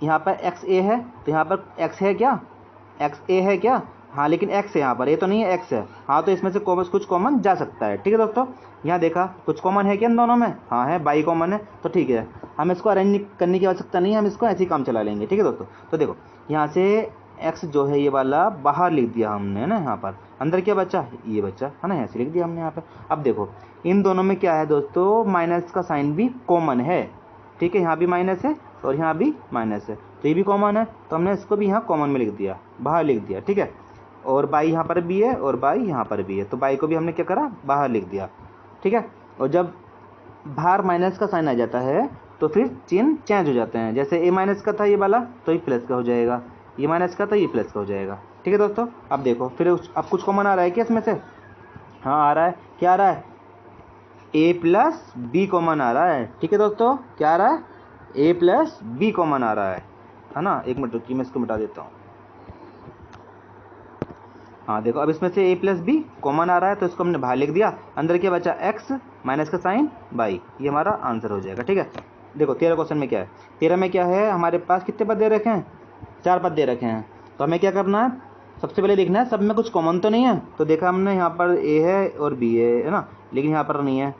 यहाँ पर एक्स ए है, तो यहाँ पर एक्स है क्या, एक्स ए है क्या? हाँ लेकिन एक्स है यहाँ पर, ये तो नहीं है, एक्स है। हाँ तो इसमें से कुछ कॉमन जा सकता है, ठीक है दोस्तों। यहाँ देखा कुछ कॉमन है क्या इन दोनों में? हाँ है, बाई कॉमन है, तो ठीक है। हम इसको अरेंज करने की आवश्यकता नहीं है, हम इसको ऐसे ही काम चला लेंगे, ठीक है दोस्तों। तो देखो यहाँ से एक्स जो है ये वाला बाहर लिख दिया हमने ना, यहाँ पर अंदर क्या बचा? ये बचा है ना, ऐसे लिख दिया हमने यहाँ पर। अब देखो इन दोनों में क्या है दोस्तों, माइनस का साइन भी कॉमन है, ठीक है। यहाँ भी माइनस है और यहाँ भी माइनस है, तो ये भी कॉमन है, तो हमने इसको भी यहाँ कॉमन में लिख दिया, बाहर लिख दिया, ठीक है। और बाई यहाँ पर भी है और बाई यहाँ पर भी है, तो बाई को भी हमने क्या करा, बाहर लिख दिया, ठीक है। और जब बाहर माइनस का साइन आ जाता है तो फिर चिन्ह चेंज हो जाते हैं। जैसे ए माइनस का था ये वाला, तो ये प्लस का हो जाएगा, ये माइनस का था ये प्लस का हो जाएगा, ठीक है दोस्तों। अब देखो फिर अब कुछ कॉमन आ रहा है क्या इसमें से? हाँ आ रहा है, क्या आ रहा है? ए प्लस बी कॉमन आ रहा है, ठीक है दोस्तों। क्या आ रहा है? ए प्लस बी कॉमन आ रहा है ना। एक मिनट रुकिए, मैं इसको मिटा देता हूँ। हाँ देखो अब इसमें से ए प्लस बी कॉमन आ रहा है, तो इसको हमने बाहर लिख दिया। अंदर क्या बचा? एक्स माइनस का साइन बाई, ये हमारा आंसर हो जाएगा, ठीक है। देखो 13 क्वेश्चन में क्या है, 13 में क्या है, हमारे पास कितने पद दे रखे हैं? 4 पद दे रखे हैं। तो हमें क्या करना है, सबसे पहले देखना है सब में कुछ कॉमन तो नहीं है। तो देखा हमने यहाँ पर ए है और बी है ना, लेकिन यहाँ पर नहीं है,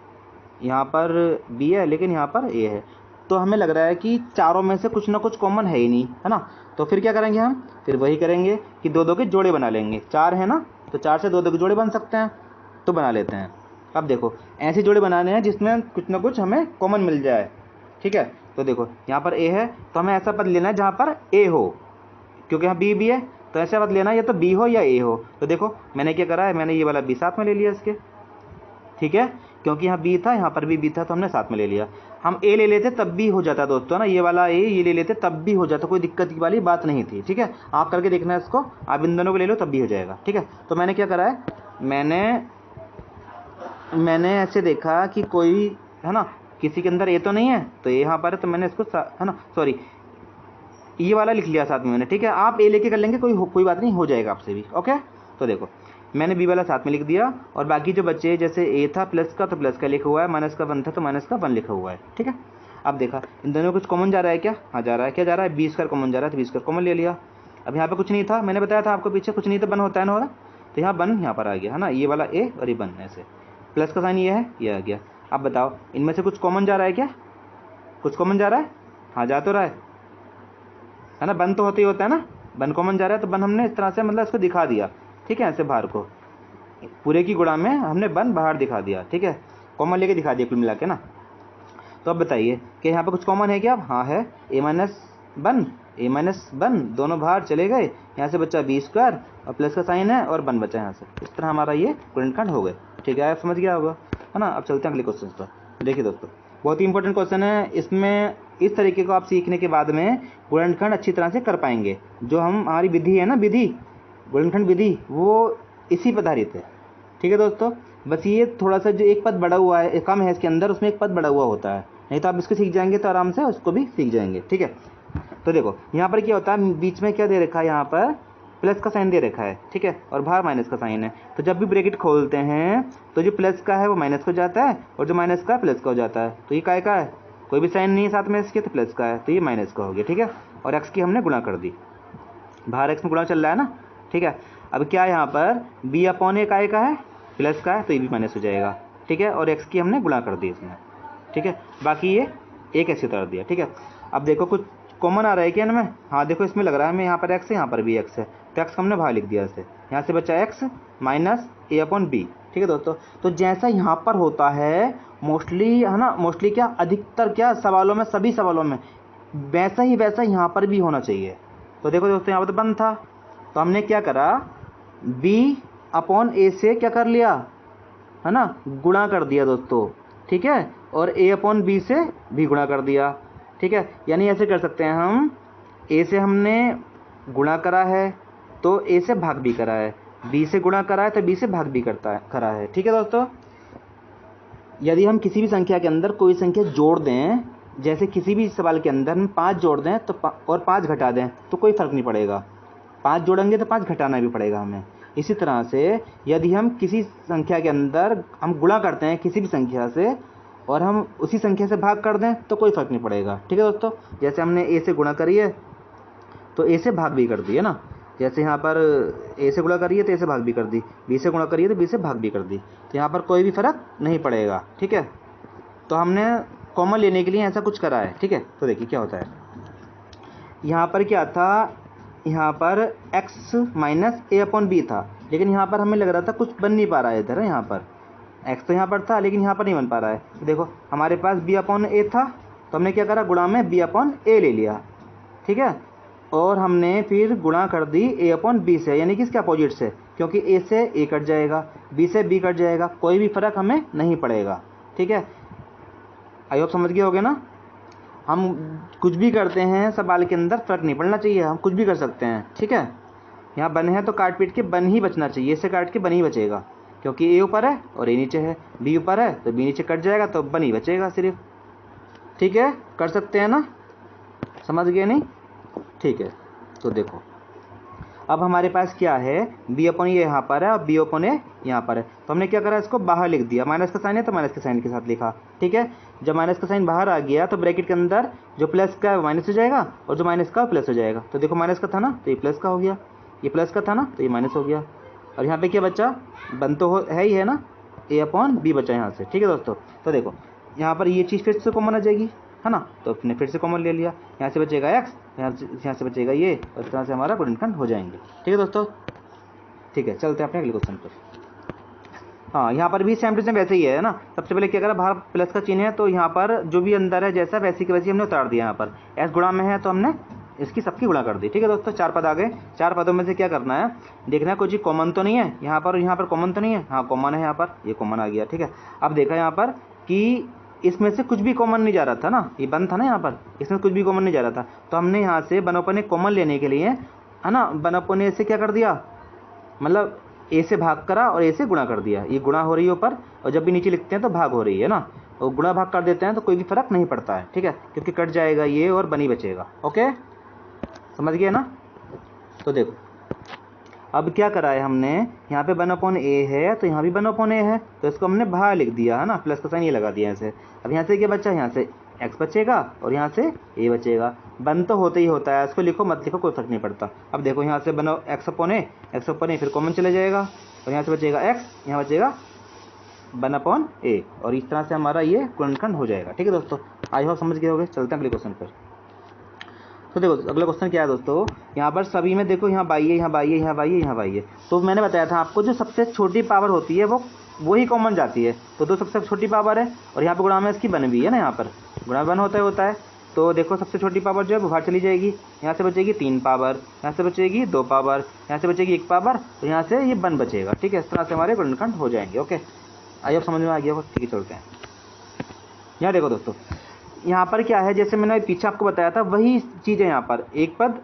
यहाँ पर बी है लेकिन यहाँ पर ए है। तो हमें लग रहा है कि चारों में से कुछ ना कुछ कॉमन है ही नहीं, है ना। तो फिर क्या करेंगे हम, फिर वही करेंगे कि दो दो के जोड़े बना लेंगे। 4 है ना, तो 4 से दो दो के जोड़े बन सकते हैं, तो बना लेते हैं। अब देखो ऐसे जोड़े बनाने हैं जिसमें कुछ ना कुछ हमें कॉमन मिल जाए, ठीक है। तो देखो यहाँ पर ए है, तो हमें ऐसा पद लेना है जहाँ पर ए हो, क्योंकि यहाँ बी भी है, तो ऐसा पद लेना है या तो बी हो या ए हो। तो देखो मैंने क्या करा है, मैंने ये वाला बी साथ में ले लिया इसके, ठीक है, क्योंकि यहाँ बी था, यहाँ पर भी बी था, तो हमने साथ में ले लिया। हम ए ले लेते तब भी हो जाता दोस्तों ना, ये वाला ए ये ले लेते तब भी हो जाता, कोई दिक्कत की वाली बात नहीं थी, ठीक है। आप करके देखना है इसको, आप इन दोनों को ले लो तब भी हो जाएगा, ठीक है। तो मैंने क्या करा है, मैंने ऐसे देखा कि कोई है ना, किसी के अंदर ए तो नहीं है, तो ये यहाँ पर है, तो मैंने इसको है ना, सॉरी ये वाला लिख लिया साथ में मैंने, ठीक है। आप ए लेके कर लेंगे, कोई बात नहीं, हो जाएगा आपसे भी, ओके। तो देखो मैंने बी वाला साथ में लिख दिया, और बाकी जो बच्चे जैसे ए था प्लस का तो प्लस का लिखा हुआ है, माइनस का 1 था तो माइनस का 1 लिखा हुआ है, ठीक है। अब देखा इन दोनों में कुछ कॉमन जा रहा है क्या? हाँ जा रहा है, क्या जा रहा है? बी स्क्वायर कॉमन जा रहा है, तो बी स्क्वायर कॉमन ले लिया। अब यहाँ पे कुछ नहीं था, मैंने बताया था आपको पीछे, कुछ नहीं था, 1 होता है ना, होगा, तो यहाँ 1 यहाँ पर आ गया, है ना, ये वाला ए और ये 1 ऐसे, प्लस का साइन ये है, ये आ गया। अब बताओ इनमें से कुछ कॉमन जा रहा है क्या? कुछ कॉमन जा रहा है? हाँ जा तो रहा है ना, 1 तो होते ही होता है ना, 1 कॉमन जा रहा है, तो 1 हमने इस तरह से मतलब इसको दिखा दिया, ठीक है, ऐसे बाहर को पूरे की गुणा में हमने 1 बाहर दिखा दिया, ठीक है, कॉमन लेके दिखा दिया कुल मिला के ना। तो अब बताइए कि यहाँ पे कुछ कॉमन है क्या? हाँ है, ए माइनस 1 दोनों बाहर चले गए, यहाँ से बचा बी स्क्वायर और प्लस का साइन है और 1 बचा यहाँ से। इस तरह हमारा ये गुणनखंड हो गए, ठीक है, आप समझ गया होगा, है ना। अब चलते हैं अगले क्वेश्चन पर। देखिए दोस्तों बहुत ही इंपॉर्टेंट क्वेश्चन है, इसमें इस तरीके को आप सीखने के बाद में गुणनखंड अच्छी तरह से कर पाएंगे। जो हमारी विधि है ना, विधि गुणनखंड विधि, वो इसी पर आधारित है, ठीक है दोस्तों। बस ये थोड़ा सा जो एक पद बढ़ा हुआ है, कम है इसके अंदर, उसमें एक पद बढ़ा हुआ होता है, नहीं तो आप इसको सीख जाएंगे तो आराम से उसको भी सीख जाएंगे, ठीक है। तो देखो यहाँ पर क्या होता है, बीच में क्या दे रखा है, यहाँ पर प्लस का साइन दे रखा है, ठीक है, और बाहर माइनस का साइन है। तो जब भी ब्रैकेट खोलते हैं तो जो प्लस का है वो माइनस को जाता है, और जो माइनस का प्लस का हो जाता है। तो ये काय का है, कोई भी साइन नहीं है साथ में इसके, तो प्लस का है, तो ये माइनस का हो गया, ठीक है। और एक्स की हमने गुणा कर दी, बाहर एक्स में गुणा चल रहा है ना, ठीक है। अब क्या यहाँ पर बी अपॉन ए काय का है, प्लस का है, तो ये भी माइनस हो जाएगा, ठीक है। और एक्स की हमने गुणा कर दी इसमें, ठीक है। बाकी ये एक ऐसे उतार दिया, ठीक है। अब देखो कुछ कॉमन आ रहा है क्या इनमें? हाँ देखो इसमें लग रहा है हमें, यहाँ पर एक्स है, यहाँ पर भी एक्स है, तो एक्स हमने बाहर लिख दिया इसे, यहाँ से बचा एक्स माइनस ए अपॉन बी, ठीक है दोस्तों। तो जैसा यहाँ पर होता है मोस्टली, है ना, मोस्टली क्या, अधिकतर क्या सवालों में, सभी सवालों में वैसा ही वैसा यहाँ पर भी होना चाहिए। तो देखो दोस्तों यहाँ पर तो बंद था, तो हमने क्या करा, बी अपॉन ए से क्या कर लिया, है ना, गुणा कर दिया दोस्तों, ठीक है, और ए अपॉन बी से भी गुणा कर दिया, ठीक है। यानी ऐसे कर सकते हैं हम, ए से हमने गुणा करा है तो ए से भाग भी करा है, बी से गुणा करा है तो बी से भाग भी करा है, ठीक है दोस्तों। यदि हम किसी भी संख्या के अंदर कोई संख्या जोड़ दें, जैसे किसी भी सवाल के अंदर हम 5 जोड़ दें तो और 5 घटा दें तो कोई फ़र्क नहीं पड़ेगा, 5 जोड़ेंगे तो 5 घटाना भी पड़ेगा हमें। इसी तरह से यदि हम किसी संख्या के अंदर हम गुणा करते हैं किसी भी संख्या से और हम उसी संख्या से भाग कर दें तो कोई फ़र्क नहीं पड़ेगा, ठीक है दोस्तों। जैसे हमने ए से गुणा करी है तो ए से भाग भी कर दी, है ना, जैसे यहाँ पर ए से गुणा करिए तो ए से भाग भी कर दी, बी से गुणा करिए तो बी से भाग भी कर दी, तो यहाँ पर कोई भी फ़र्क नहीं पड़ेगा, ठीक है। तो हमने कॉमन लेने के लिए ऐसा कुछ करा है, ठीक है। तो देखिए क्या होता है, यहाँ पर क्या था, यहाँ पर x माइनस ए अपॉन बी था, लेकिन यहाँ पर हमें लग रहा था कुछ बन नहीं पा रहा है इधर, यहाँ पर x तो यहाँ पर था लेकिन यहाँ पर नहीं बन पा रहा है। तो देखो हमारे पास b अपॉन ए था तो हमने क्या करा, गुणा में b अपॉन ए ले लिया, ठीक है, और हमने फिर गुणा कर दी a अपॉन बी से, यानी कि इसके अपोजिट से, क्योंकि a से a कट जाएगा, b से b कट जाएगा, कोई भी फ़र्क हमें नहीं पड़ेगा, ठीक है। आई होप समझ गए होगे ना। हम कुछ भी करते हैं सवाल के अंदर फ़र्क नहीं पड़ना चाहिए, हम कुछ भी कर सकते हैं, ठीक है। यहाँ बन है तो काट पीट के बन ही बचना चाहिए, इससे काट के बन ही बचेगा, क्योंकि ए ऊपर है और ए नीचे है, बी ऊपर है तो बी नीचे कट जाएगा तो बन ही बचेगा सिर्फ, ठीक है। कर सकते हैं ना, समझ गए नहीं, ठीक है। तो देखो अब हमारे पास क्या है, बी अपॉन ए यहाँ पर है और बी अपॉन ए यहाँ पर है, तो हमने क्या करा, इसको बाहर लिख दिया, माइनस का साइन है तो माइनस के साइन के साथ लिखा, ठीक है। जब माइनस का साइन बाहर आ गया तो ब्रैकेट के अंदर जो प्लस का है माइनस हो जाएगा और जो माइनस का प्लस हो जाएगा। तो देखो माइनस का था ना तो ये प्लस का हो गया, ये प्लस का था ना तो ये माइनस हो गया, और यहाँ पे क्या बचा, बन तो है ही है ना, ए अपॉन बी बचा यहाँ से, ठीक है दोस्तों। तो देखो यहाँ पर ये चीज़ फिर से कॉमन आ जाएगी, है ना, तो अपने फिर से कॉमन ले लिया, यहाँ से बचेगा x, यहाँ से बचेगा ये, और इस तरह से हमारा गुणनखंड हो जाएंगे, ठीक है दोस्तों। ठीक है, चलते हैं अपने अगले क्वेश्चन पर। हाँ, यहाँ पर भी सेम टू सेम वैसे ही है ना, सबसे पहले क्या करा, बाहर प्लस का चिन्ह है तो यहाँ पर जो भी अंदर है जैसा वैसी की वैसी हमने उतार दिया, यहाँ पर s गुणा में है तो हमने इसकी सबकी गुणा कर दी, ठीक है दोस्तों। 4 पद आ गए, 4 पदों में से क्या करना है, देखना है कोई चीज़ कॉमन तो नहीं है यहाँ पर, यहाँ पर कॉमन तो नहीं है, हाँ कॉमन है, यहाँ पर ये कॉमन आ गया, ठीक है। अब देखा यहाँ पर कि इसमें से कुछ भी कॉमन नहीं जा रहा था ना, ये बन था ना यहाँ पर, इसमें कुछ भी कॉमन नहीं जा रहा था, तो हमने यहाँ से बनोपन कॉमन लेने के लिए, है ना, बनोपन से क्या कर दिया, मतलब ए से भाग करा और ए से गुणा कर दिया, ये गुणा हो रही है ऊपर, और जब भी नीचे लिखते हैं तो भाग हो रही है ना, और गुणा भाग कर देते हैं तो कोई भी फर्क नहीं पड़ता है, ठीक है, क्योंकि कट जाएगा ये और बनी बचेगा, ओके, समझ गए ना। तो देखो अब क्या करा है हमने, यहाँ पे 1/a है तो यहाँ भी 1/a है, तो इसको हमने बाहर लिख दिया, है ना, प्लस का साइन ये लगा दिया ऐसे। अब यहाँ से क्या बचा, यहाँ से x बचेगा और यहाँ से a बचेगा, बन तो होते ही होता है, इसको लिखो मत लिखो कोई फर्क नहीं पड़ता। अब देखो यहाँ से बनो x/a फिर कॉमन चले जाएगा और यहाँ से बचेगा x, यहाँ बचेगा 1/a, और इस तरह से हमारा ये गुणनखंड हो जाएगा, ठीक है दोस्तों। आई होप समझ गए होगे। चलते हैं अगले क्वेश्चन पर। तो देखो अगला क्वेश्चन क्या है दोस्तों, यहाँ पर सभी में देखो, यहाँ बाई है, यहाँ बाई है, यहाँ बाई है, यहाँ बाई है, तो मैंने बताया था आपको जो सबसे छोटी पावर होती है वो ही कॉमन जाती है, तो दो सबसे छोटी पावर है, और यहाँ पे गुणा में इसकी बन भी है ना, यहाँ पर गुणा बन होता है, तो देखो सबसे छोटी पावर जो है वो बाहर चली जाएगी, यहाँ से बचेगी 3 पावर, यहाँ से बचेगी 2 पावर, यहाँ से बचेगी 1 पावर, तो यहाँ से ये बन बचेगा, ठीक है। इस तरह से हमारे गुणनखंड हो जाएंगे, ओके। आइए समझ में आ गया, ठीक है, चलते हैं। यहाँ देखो दोस्तों, यहाँ पर क्या है, जैसे मैंने पीछे आपको बताया था वही चीज़ है, यहाँ पर 1 पद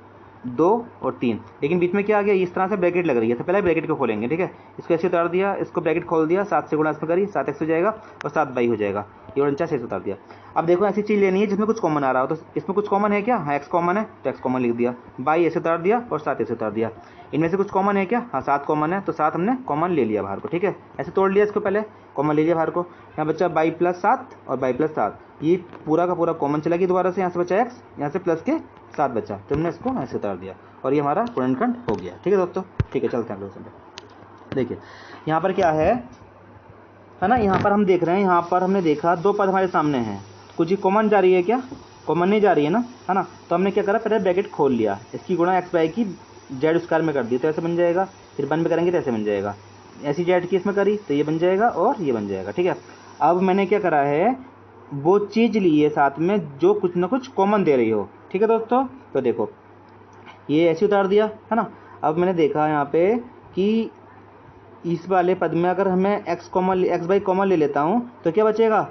2 और 3, लेकिन बीच में क्या आ गया, इस तरह से ब्रैकेट लग रही है, तो पहले ब्रैकेट को खोलेंगे, ठीक है, इसको ऐसे उतार दिया, इसको ब्रैकेट खोल दिया, 7 से गुणा इसमें करी, 7x हो जाएगा और 7 बाई हो जाएगा, ये 49 ऐसे उतार दिया। अब देखो ऐसी चीज़ लेनी है जिसमें कुछ कॉमन आ रहा हो, तो इसमें कुछ कॉमन है क्या, हाँ x कॉमन है तो x कॉमन लिख दिया, बाई ऐसे उतार दिया और 7 ऐसे उतार दिया। इनमें से कुछ कॉमन है क्या, हाँ 7 कॉमन है, तो 7 हमने कॉमन ले लिया बाहर को, ठीक है, ऐसे तोड़ लिया इसको, पहले कॉमन ले लिया बाहर को, यहाँ बच्चा बाई प्लस 7 और बाई प्लस 7, ये पूरा का पूरा कॉमन चला गया दोबारा से, यहाँ से बचा x, यहाँ से प्लस के 7 बचा, तो हमने इसको ऐसे उतार दिया और ये हमारा गुणनखंड हो गया, ठीक है दोस्तों। ठीक है, चलते हैं अगले क्वेश्चन पे। देखिए यहाँ पर क्या है ना, यहाँ पर हम देख रहे हैं, यहाँ पर हमने देखा 2 पद हमारे सामने हैं, कुछ ही कॉमन जा रही है क्या, कॉमन नहीं जा रही है ना, है ना, तो हमने क्या करा, पहले ब्रैकेट खोल लिया, इसकी गुणा x बाई की z स्क्वायर में कर दी, तो ऐसे बन जाएगा, फिर बन में करेंगे तो ऐसे बन जाएगा, ऐसी जेड की इसमें करी तो ये बन जाएगा और ये बन जाएगा। ठीक है, अब मैंने क्या करा है, वो चीज़ ली है साथ में जो कुछ ना कुछ कॉमन दे रही हो। ठीक है दोस्तों, तो देखो ये ऐसे उतार दिया है ना। अब मैंने देखा यहाँ पे कि इस वाले पद में अगर हमें एक्स बाई कॉमन ले लेता हूँ तो क्या बचेगा,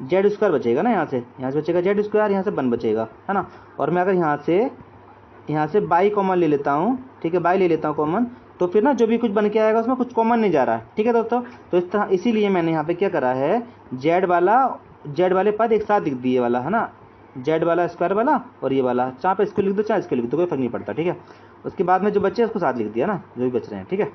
जेड स्क्वायर बचेगा ना। यहाँ से बचेगा जेड स्क्वायर, यहाँ से 1 बचेगा है ना। और मैं अगर यहाँ से बाई कॉमन ले लेता हूँ, ठीक है, बाई ले लेता हूँ कॉमन, तो फिर ना जो भी कुछ बन के आएगा उसमें कुछ कॉमन नहीं जा रहा है। ठीक है दोस्तों, तो इस तरह इसीलिए मैंने यहाँ पे क्या करा है, जेड वाले पद एक साथ लिख दिए वाला है ना, जेड वाला स्क्वायर वाला और ये वाला, चाहे पे इसको लिख दो चाहे इसको लिख दो, कोई फर्क नहीं पड़ता। ठीक है, उसके बाद में जो बचे उसको साथ लिख दिया ना, जो भी बच रहे हैं। ठीक है,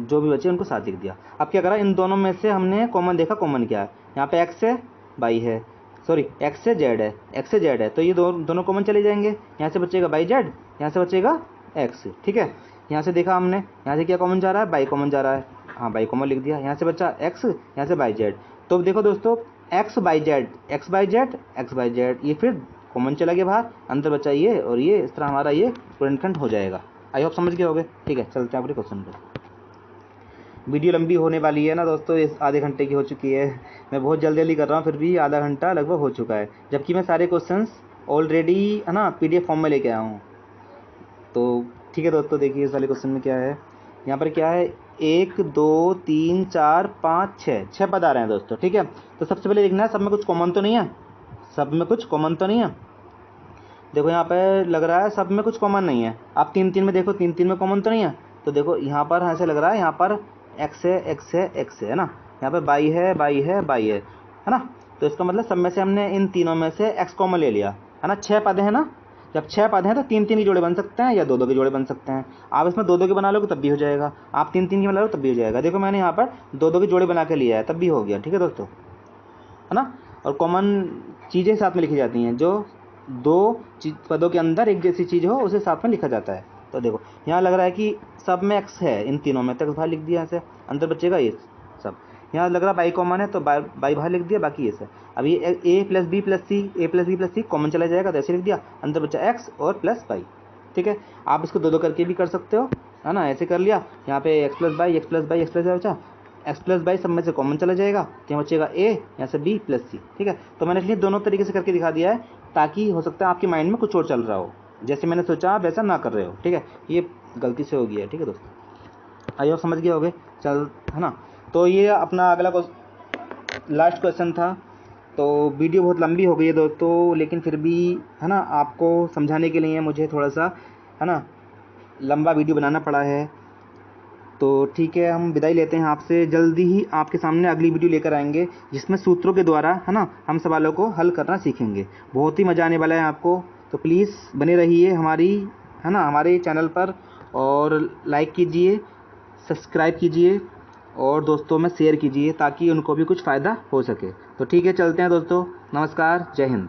जो भी बचे उनको साथ लिख दिया। अब क्या करा, इन दोनों में से हमने कॉमन देखा, कॉमन क्या है, यहाँ पे एक्स है बाई है, सॉरी एक्स से जेड है, एक्स से जेड है, तो ये दोनों कॉमन चले जाएंगे। यहाँ से बचेगा बाई जेड, यहाँ से बचेगा एक्स। ठीक है, यहाँ से देखा हमने, यहाँ से क्या कॉमन जा रहा है, बाई कॉमन जा रहा है, हाँ बाई कॉमन लिख दिया। यहाँ से बचा एक्स, यहाँ से बाई जेड। तो देखो दोस्तों, x by Z, x by Z, x by Z, ये फिर कॉमन चला गया बाहर, अंदर बचा ये और ये, इस तरह हमारा ये गुणनखंड हो जाएगा। आई होप समझ गए होगे। ठीक है, चलते हैं अपने क्वेश्चन पर। वीडियो लंबी होने वाली है ना दोस्तों, इस आधे घंटे की हो चुकी है। मैं बहुत जल्दी कर रहा हूँ, फिर भी आधा घंटा लगभग हो चुका है, जबकि मैं सारे क्वेश्चंस ऑलरेडी है ना PDF फॉर्म में लेके आया हूँ। तो ठीक है दोस्तों, देखिए इस वाले क्वेश्चन में क्या है, यहाँ पर क्या है, 1 2 3 4 5 6 पद आ रहे हैं दोस्तों। ठीक है, तो सबसे पहले देखना है सब में कुछ कॉमन तो नहीं है, सब में कुछ कॉमन तो नहीं है। देखो यहाँ पर लग रहा है सब में कुछ कॉमन नहीं है। आप 3 में देखो, 3 में कॉमन तो नहीं है। तो देखो यहाँ पर ऐसे लग रहा है, यहाँ पर एक्स है, एक्स है, एक्स है ना, यहाँ पे बाई है, बाई है, बाई है ना। तो इसका मतलब सब में से हमने इन तीनों में से एक्स कॉमन ले लिया है ना। 6 पद है ना, जब 6 पद हैं तो 3 के जोड़े बन सकते हैं या 2 के जोड़े बन सकते हैं। आप इसमें 2 के बना लोगे तब भी हो जाएगा, आप 3 के बना लो तब भी हो जाएगा। देखो मैंने यहाँ पर 2 के जोड़े बना के लिया है, तब भी हो गया। ठीक है दोस्तों, है ना। और कॉमन चीज़ें साथ में लिखी जाती हैं, जो 2 पदों के अंदर एक जैसी चीज़ हो उसे साथ में लिखा जाता है। तो देखो यहाँ लग रहा है कि सब में एक्स है, इन तीनों में, तो एक्स बाहर लिख दिया, ऐसे अंदर बचेगा ये सब। यहाँ लग रहा है बाई कॉमन है तो बाई बाहर लिख दिया, बाकी ये सब। अब ये ए प्लस बी प्लस सी कॉमन चला जाएगा, तो ऐसे लिख दिया, अंदर बचा एक्स और प्लस बाई। ठीक है, आप इसको 2 करके भी कर सकते हो, है ना। ऐसे कर लिया, यहाँ पे एक्स प्लस बाई बचा, एक्स प्लस बाई सब में से कॉमन चला जाएगा, क्या बचेगा ए, यहाँ से बी प्लस सी। ठीक है, तो मैंने इसलिए दोनों तरीके से करके दिखा दिया है, ताकि हो सकता है आपके माइंड में कुछ और चल रहा हो, जैसे मैंने सोचा आप वैसा ना कर रहे हो। ठीक है, ये गलती से हो गया है। ठीक है दोस्तों, आई होप समझ गए होगे, चल है ना। तो ये अपना अगला लास्ट क्वेश्चन था। तो वीडियो बहुत लंबी हो गई है दोस्तों, लेकिन फिर भी है ना, आपको समझाने के लिए मुझे थोड़ा सा है ना लंबा वीडियो बनाना पड़ा है। तो ठीक है, हम विदाई लेते हैं आपसे। जल्दी ही आपके सामने अगली वीडियो लेकर आएंगे, जिसमें सूत्रों के द्वारा है ना हम सवालों को हल करना सीखेंगे। बहुत ही मज़ा आने वाला है आपको, तो प्लीज़ बने रहिए हमारे चैनल पर, और लाइक कीजिए, सब्सक्राइब कीजिए और दोस्तों में शेयर कीजिए, ताकि उनको भी कुछ फ़ायदा हो सके। तो ठीक है, चलते हैं दोस्तों, नमस्कार, जय हिंद।